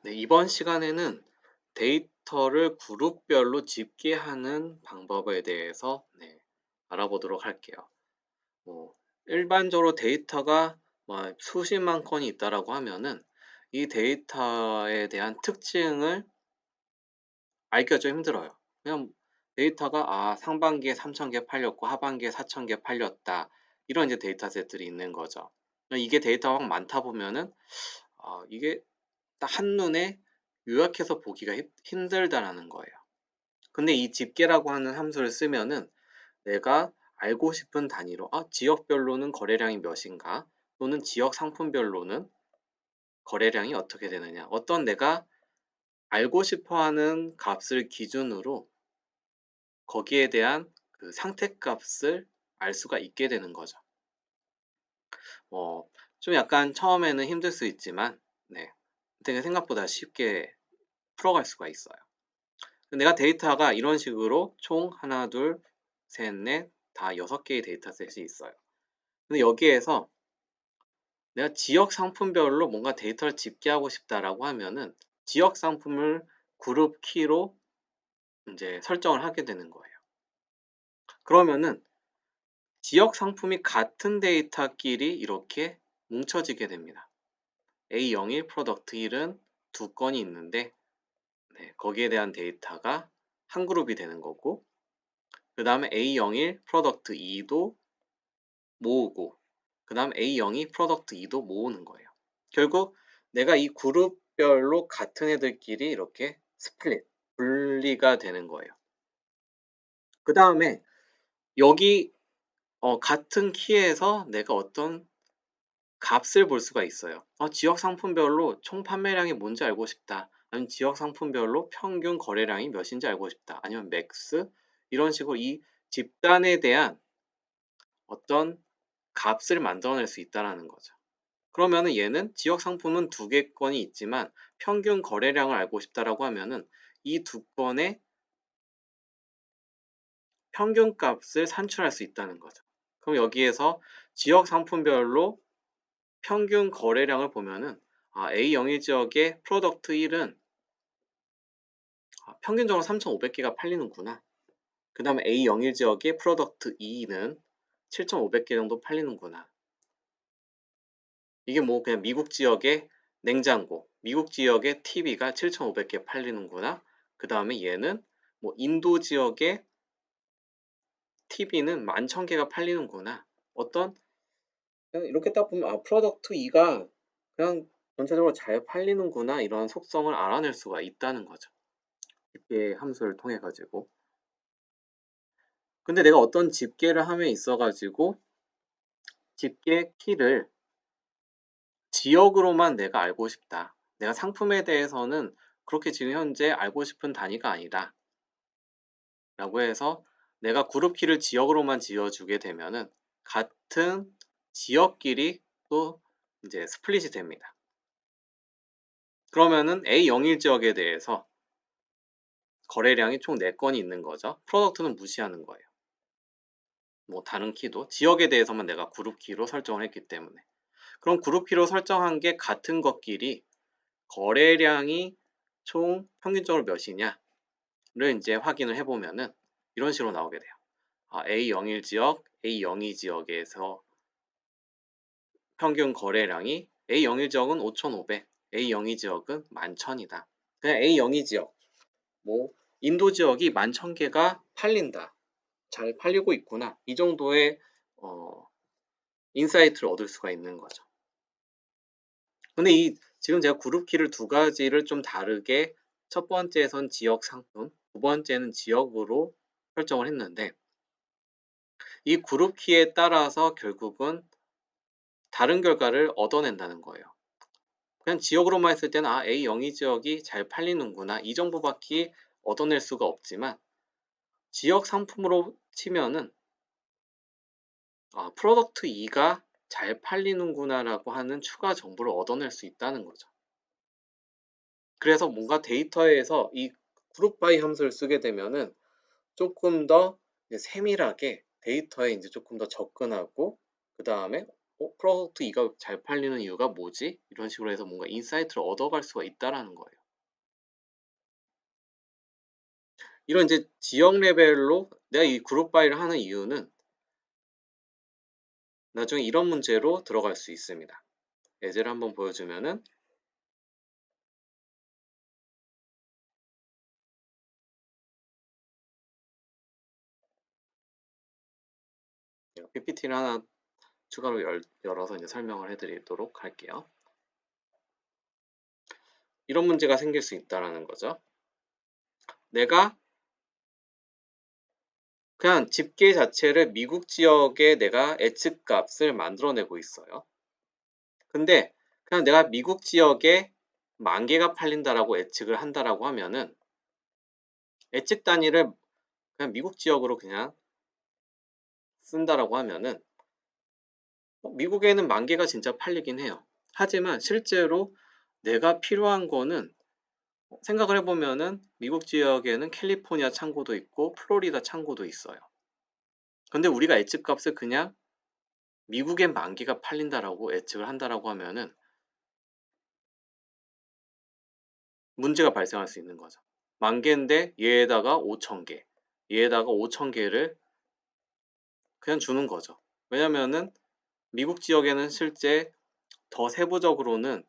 네, 이번 시간에는 데이터를 그룹별로 집계하는 방법에 대해서 알아보도록 할게요. 뭐, 일반적으로 데이터가 뭐 수십만 건이 있다라고 하면은 이 데이터에 대한 특징을 알기가 좀 힘들어요. 그냥 데이터가 상반기에 3,000개 팔렸고 하반기에 4,000개 팔렸다. 이런 이제 데이터셋들이 있는 거죠. 이게 데이터가 많다 보면은 이게 딱 한눈에 요약해서 보기가 힘들다라는 거예요. 근데 이 집계라고 하는 함수를 쓰면은 내가 알고 싶은 단위로 지역별로는 거래량이 몇인가, 또는 지역 상품별로는 거래량이 어떻게 되느냐, 어떤 내가 알고 싶어 하는 값을 기준으로 거기에 대한 그 상태값을 알 수가 있게 되는 거죠. 좀 약간 처음에는 힘들 수 있지만 되게 생각보다 쉽게 풀어갈 수가 있어요. 내가 데이터가 이런 식으로 총 하나, 둘, 셋, 넷, 다 6개의 데이터셋이 있어요. 근데 여기에서 내가 지역 상품별로 뭔가 데이터를 집계하고 싶다라고 하면은 지역 상품을 그룹 키로 이제 설정을 하게 되는 거예요. 그러면은 지역 상품이 같은 데이터끼리 이렇게 뭉쳐지게 됩니다. A01 프로덕트 1은 두 건이 있는데 거기에 대한 데이터가 한 그룹이 되는 거고, 그 다음에 A01 프로덕트 2도 모으고, 그 다음 A02 프로덕트 2도 모으는 거예요. 결국 내가 이 그룹별로 같은 애들끼리 이렇게 분리가 되는 거예요. 그 다음에 여기 같은 키에서 내가 어떤 값을 볼 수가 있어요. 지역 상품별로 총 판매량이 뭔지 알고 싶다. 아니면 지역 상품별로 평균 거래량이 몇인지 알고 싶다. 아니면 맥스, 이런 식으로 이 집단에 대한 어떤 값을 만들어낼 수 있다는 거죠. 그러면은 얘는 지역 상품은 2개 건이 있지만 평균 거래량을 알고 싶다라고 하면은 이 2건의 평균 값을 산출할 수 있다는 거죠. 그럼 여기에서 지역 상품별로 평균 거래량을 보면은 A01 지역의 프로덕트 1은 평균적으로 3,500개가 팔리는구나. 그 다음에 A01 지역의 프로덕트 2는 7,500개 정도 팔리는구나. 이게 뭐 그냥 미국 지역의 냉장고, 미국 지역의 TV가 7,500개 팔리는구나. 그 다음에 얘는 뭐 인도 지역의 TV는 11,000개가 팔리는구나. 어떤 그냥 이렇게 딱 보면 프로덕트 2가 그냥 전체적으로 잘 팔리는구나, 이런 속성을 알아낼 수가 있다는 거죠. 집계 함수를 통해 가지고. 근데 내가 어떤 집계를 함에 있어 가지고 집계 키를 지역으로만 내가 알고 싶다. 내가 상품에 대해서는 그렇게 지금 현재 알고 싶은 단위가 아니다. 라고 해서 내가 그룹 키를 지역으로만 지어주게 되면은 같은 지역끼리 또 이제 스플릿이 됩니다. 그러면은 A01 지역에 대해서 거래량이 총 4건이 있는 거죠. 프로덕트는 무시하는 거예요. 뭐 다른 키도 지역에 대해서만 내가 그룹 키로 설정을 했기 때문에. 그럼 그룹 키로 설정한 게 같은 것끼리 거래량이 총 평균적으로 몇이냐를 이제 확인을 해보면은 이런 식으로 나오게 돼요. A01 지역, A02 지역에서 평균 거래량이 A01 지역은 5,500, A02 지역은 11,000이다. 그냥 A02 지역, 뭐 인도 지역이 11,000개가 팔린다. 잘 팔리고 있구나. 이 정도의 인사이트를 얻을 수가 있는 거죠. 근데 지금 제가 그룹 키를 2가지를 좀 다르게, 첫 번째에선 지역 상품, 두 번째는 지역으로 설정을 했는데, 이 그룹 키에 따라서 결국은 다른 결과를 얻어낸다는 거예요. 그냥 지역으로만 했을 때는 A02 지역이 잘 팔리는구나, 이 정도밖에 얻어낼 수가 없지만, 지역 상품으로 치면은 프로덕트 2가 잘 팔리는구나라고 하는 추가 정보를 얻어낼 수 있다는 거죠. 그래서 뭔가 데이터에서 이 그룹 바이 함수를 쓰게 되면은 조금 더 세밀하게 데이터에 이제 조금 더 접근하고, 그 다음에 프로덕트 이가 잘 팔리는 이유가 뭐지? 이런 식으로 해서 뭔가 인사이트를 얻어갈 수가 있다라는 거예요. 이런 이제 지역 레벨로 내가 이 그룹 바이를 하는 이유는 나중에 이런 문제로 들어갈 수 있습니다. 예제를 한번 보여주면은 PPT를 하나 추가로 열어서 이제 설명을 해드리도록 할게요. 이런 문제가 생길 수 있다라는 거죠. 내가 그냥 집계 자체를 미국 지역에 내가 예측값을 만들어내고 있어요. 근데 그냥 내가 미국 지역에 10,000개가 팔린다라고 예측을 한다라고 하면은 예측 단위를 그냥 미국 지역으로 그냥 쓴다라고 하면은 미국에는 10,000개가 진짜 팔리긴 해요. 하지만 실제로 내가 필요한 거는 생각을 해보면은 미국 지역에는 캘리포니아 창고도 있고 플로리다 창고도 있어요. 근데 우리가 예측값을 그냥 미국엔 10,000개가 팔린다라고 예측을 한다라고 하면은 문제가 발생할 수 있는 거죠. 10,000개인데 얘에다가 5,000개, 얘에다가 5,000개를 그냥 주는 거죠. 왜냐면은 미국 지역에는 실제 더 세부적으로는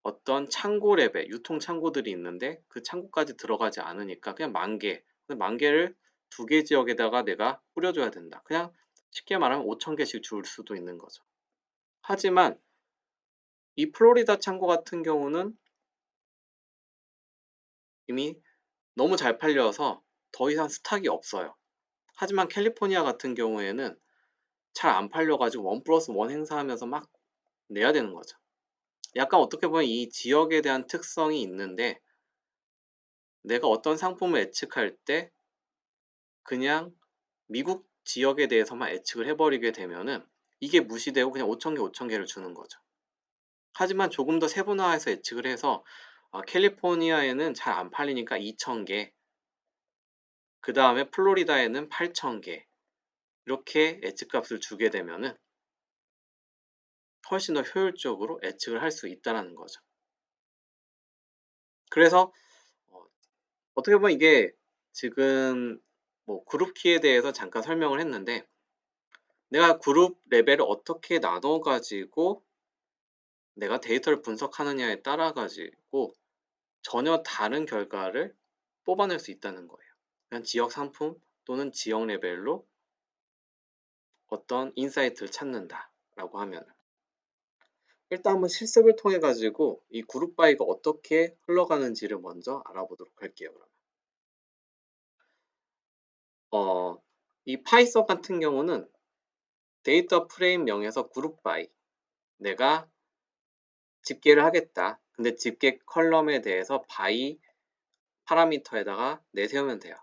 어떤 창고 레벨, 유통 창고들이 있는데 그 창고까지 들어가지 않으니까 그냥 10,000개, 10,000개를 2개 지역에다가 내가 뿌려줘야 된다. 그냥 쉽게 말하면 5,000개씩 줄 수도 있는 거죠. 하지만 이 플로리다 창고 같은 경우는 이미 너무 잘 팔려서 더 이상 스탁이 없어요. 하지만 캘리포니아 같은 경우에는 잘 안 팔려가지고 1+1 행사하면서 막 내야 되는 거죠. 약간 어떻게 보면 이 지역에 대한 특성이 있는데 내가 어떤 상품을 예측할 때 그냥 미국 지역에 대해서만 예측을 해버리게 되면은 이게 무시되고 그냥 5,000개, 5,000개를 주는 거죠. 하지만 조금 더 세분화해서 예측을 해서 캘리포니아에는 잘 안 팔리니까 2,000개, 그 다음에 플로리다에는 8,000개 이렇게 예측값을 주게 되면은 훨씬 더 효율적으로 예측을 할 수 있다는 거죠. 그래서 어떻게 보면 이게 지금 뭐 그룹 키에 대해서 잠깐 설명을 했는데 내가 그룹 레벨을 어떻게 나눠 가지고 내가 데이터를 분석하느냐에 따라 가지고 전혀 다른 결과를 뽑아낼 수 있다는 거예요. 그냥 지역 상품 또는 지역 레벨로 어떤 인사이트를 찾는다라고 하면 일단 한번 실습을 통해 가지고 이 그룹 바이가 어떻게 흘러가는지를 먼저 알아보도록 할게요. 그러면 이 파이썬 같은 경우는 데이터 프레임명에서 그룹 바이 내가 집계를 하겠다. 근데 집계 컬럼에 대해서 바이 파라미터에다가 내세우면 돼요.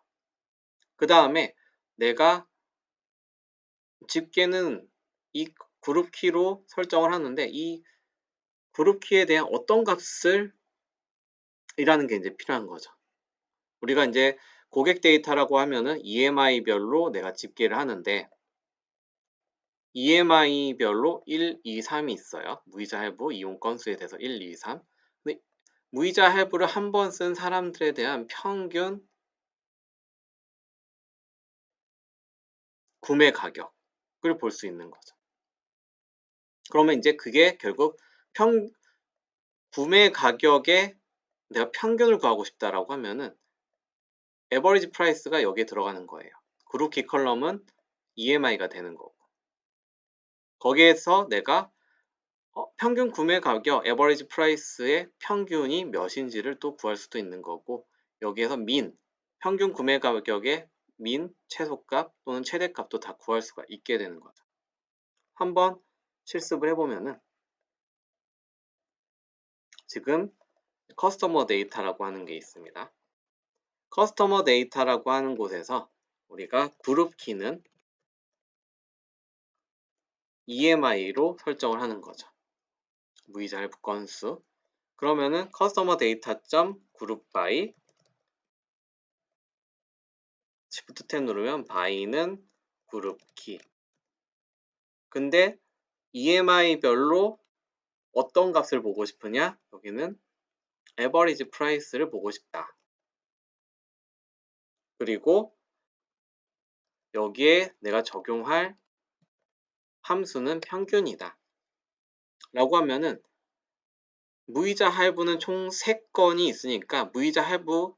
그 다음에 내가 집계는 이 그룹 키로 설정을 하는데 이 그룹 키에 대한 어떤 값을 이라는 게 이제 필요한 거죠. 우리가 이제 고객 데이터라고 하면은 EMI별로 내가 집계를 하는데 EMI별로 1, 2, 3이 있어요. 무이자 할부, 이용 건수에 대해서 1, 2, 3. 근데 무이자 할부를 한 번 쓴 사람들에 대한 평균 구매 가격을 볼 수 있는 거죠. 그러면 이제 그게 결국 구매 가격에 내가 평균을 구하고 싶다라고 하면은 에버리지 프라이스가 여기에 들어가는 거예요. 그룹 키 컬럼은 EMI가 되는 거고 거기에서 내가 평균 구매 가격 에버리지 프라이스의 평균이 몇인지를 또 구할 수도 있는 거고 여기에서 평균 구매 가격의 최소값 또는 최대값도 다 구할 수가 있게 되는 거죠. 한번 실습을 해보면은 지금 커스터머 데이터라고 하는 게 있습니다. 커스터머 데이터라고 하는 곳에서 우리가 그룹 키는 EMI로 설정을 하는 거죠. 무이자 할부 건수. 그러면은 커스터머 데이터 점 그룹 바이 Shift 탭 누르면 바이는 그룹 키. 근데 EMI별로 어떤 값을 보고 싶으냐? 여기는 average price를 보고 싶다. 그리고 여기에 내가 적용할 함수는 평균이다. 라고 하면은 무이자 할부는 총 3건이 있으니까 무이자 할부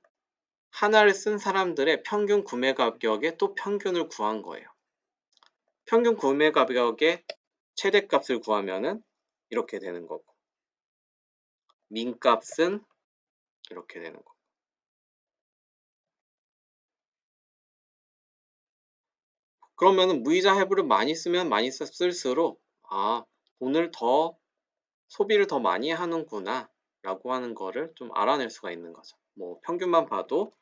하나를 쓴 사람들의 평균 구매 가격의 또 평균을 구한 거예요. 평균 구매 가격의 최대값을 구하면은 이렇게 되는 거고 민값은 이렇게 되는 거고 그러면은 무이자 할부를 많이 쓰면 많이 쓸수록 돈을 더 소비를 더 많이 하는구나 라고 하는 거를 좀 알아낼 수가 있는 거죠. 뭐 평균만 봐도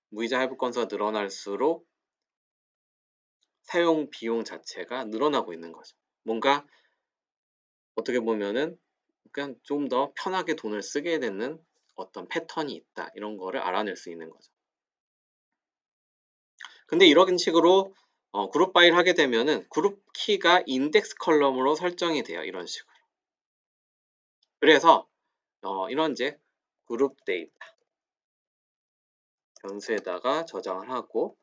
무이자 할부 건수가 늘어날수록 사용 비용 자체가 늘어나고 있는 거죠. 뭔가 어떻게 보면은 그냥 좀 더 편하게 돈을 쓰게 되는 어떤 패턴이 있다. 이런 거를 알아낼 수 있는 거죠. 근데 이런 식으로 그룹 바이를 하게 되면은 그룹 키가 인덱스 컬럼으로 설정이 돼요. 이런 식으로. 그래서 이런 이제 그룹 데이터 변수에다가 저장을 하고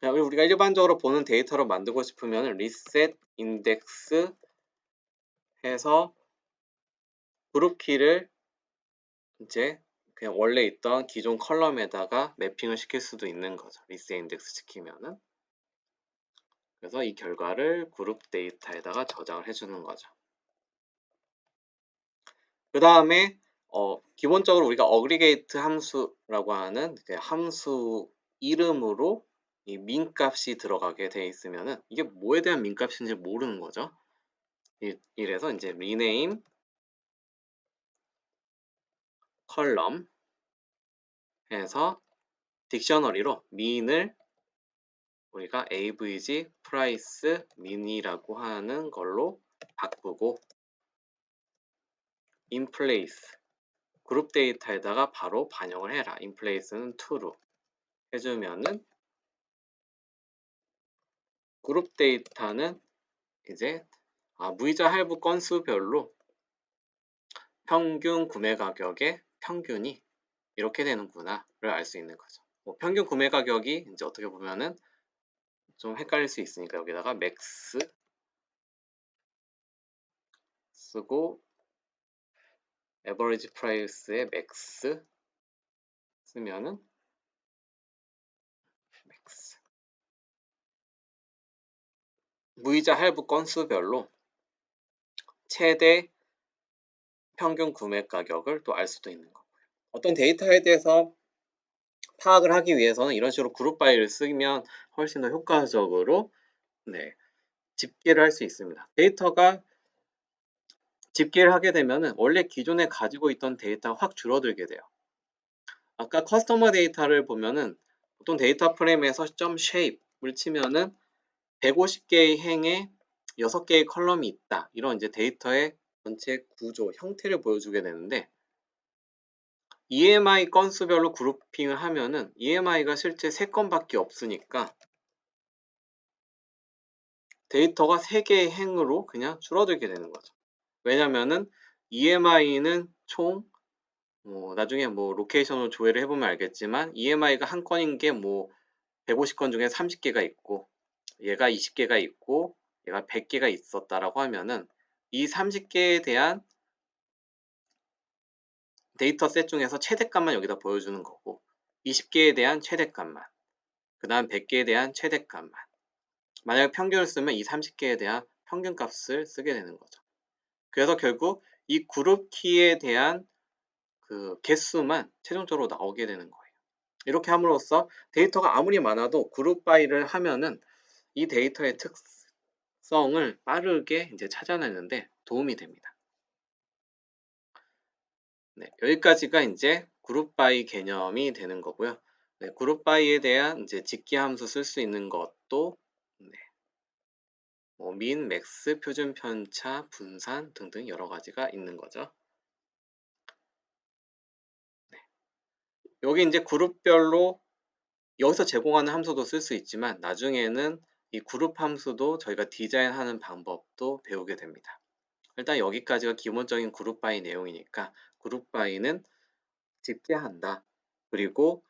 그냥 우리가 일반적으로 보는 데이터로 만들고 싶으면 reset index 해서 그룹 키를 이제 그냥 원래 있던 기존 컬럼에다가 매핑을 시킬 수도 있는 거죠. reset index 시키면은. 그래서 이 결과를 그룹 데이터에다가 저장을 해주는 거죠. 그 다음에 기본적으로 우리가 어그리게이트 함수라고 하는 그 함수 이름으로 이 민값이 들어가게 돼 있으면은 이게 뭐에 대한 민값인지 모르는 거죠. 이래서 이제 rename 컬럼 해서 딕셔너리로 민을 우리가 average price min이라고 하는 걸로 바꾸고 in place 그룹 데이터에다가 바로 반영을 해라. in place는 true로 해주면은 그룹 데이터는 이제 무이자 할부 건수별로 평균 구매 가격의 평균이 이렇게 되는구나를 알 수 있는 거죠. 평균 구매 가격이 이제 어떻게 보면은 좀 헷갈릴 수 있으니까 여기다가 맥스 쓰고 에버리지 프라이스의 맥스 쓰면은 맥스 무이자 할부 건수별로 최대 평균 구매 가격을 또 알 수도 있는 거고요. 어떤 데이터에 대해서 파악을 하기 위해서는 이런 식으로 그룹 바이를 쓰면 훨씬 더 효과적으로 집계를 할 수 있습니다. 데이터가 집계를 하게 되면은 원래 기존에 가지고 있던 데이터가 확 줄어들게 돼요. 아까 커스터머 데이터를 보면은 보통 데이터 프레임에서 점 쉐입을 치면은 150개의 행에 6개의 컬럼이 있다. 이런 이제 데이터의 전체 구조, 형태를 보여주게 되는데 EMI 건수별로 그룹핑을 하면은 EMI가 실제 3건밖에 없으니까 데이터가 3개의 행으로 그냥 줄어들게 되는 거죠. 왜냐면은 EMI는 총 나중에 뭐 로케이션으로 조회를 해보면 알겠지만 EMI가 한 건인 게 뭐 150건 중에 30개가 있고 얘가 20개가 있고 얘가 100개가 있었다라고 하면은 이 30개에 대한 데이터 셋 중에서 최대값만 여기다 보여주는 거고 20개에 대한 최대값만 그 다음 100개에 대한 최대값만 만약에 평균을 쓰면 이 30개에 대한 평균값을 쓰게 되는 거죠. 그래서 결국 이 그룹 키에 대한 그 개수만 최종적으로 나오게 되는 거예요. 이렇게 함으로써 데이터가 아무리 많아도 그룹 바이를 하면은 이 데이터의 특성을 빠르게 이제 찾아내는데 도움이 됩니다. 여기까지가 이제 그룹 바이 개념이 되는 거고요. 그룹 바이에 대한 이제 집계 함수 쓸 수 있는 것도 민, 맥스, 표준 편차, 분산 등등 여러 가지가 있는 거죠. 여기 이제 그룹별로 여기서 제공하는 함수도 쓸 수 있지만 나중에는 이 그룹 함수도 저희가 디자인하는 방법도 배우게 됩니다. 일단 여기까지가 기본적인 그룹 바이 내용이니까 그룹 바이는 집계한다. 그리고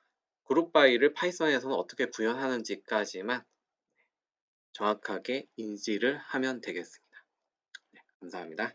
그룹 바이를 파이썬에서는 어떻게 구현하는지까지만 정확하게 인지를 하면 되겠습니다. 네, 감사합니다.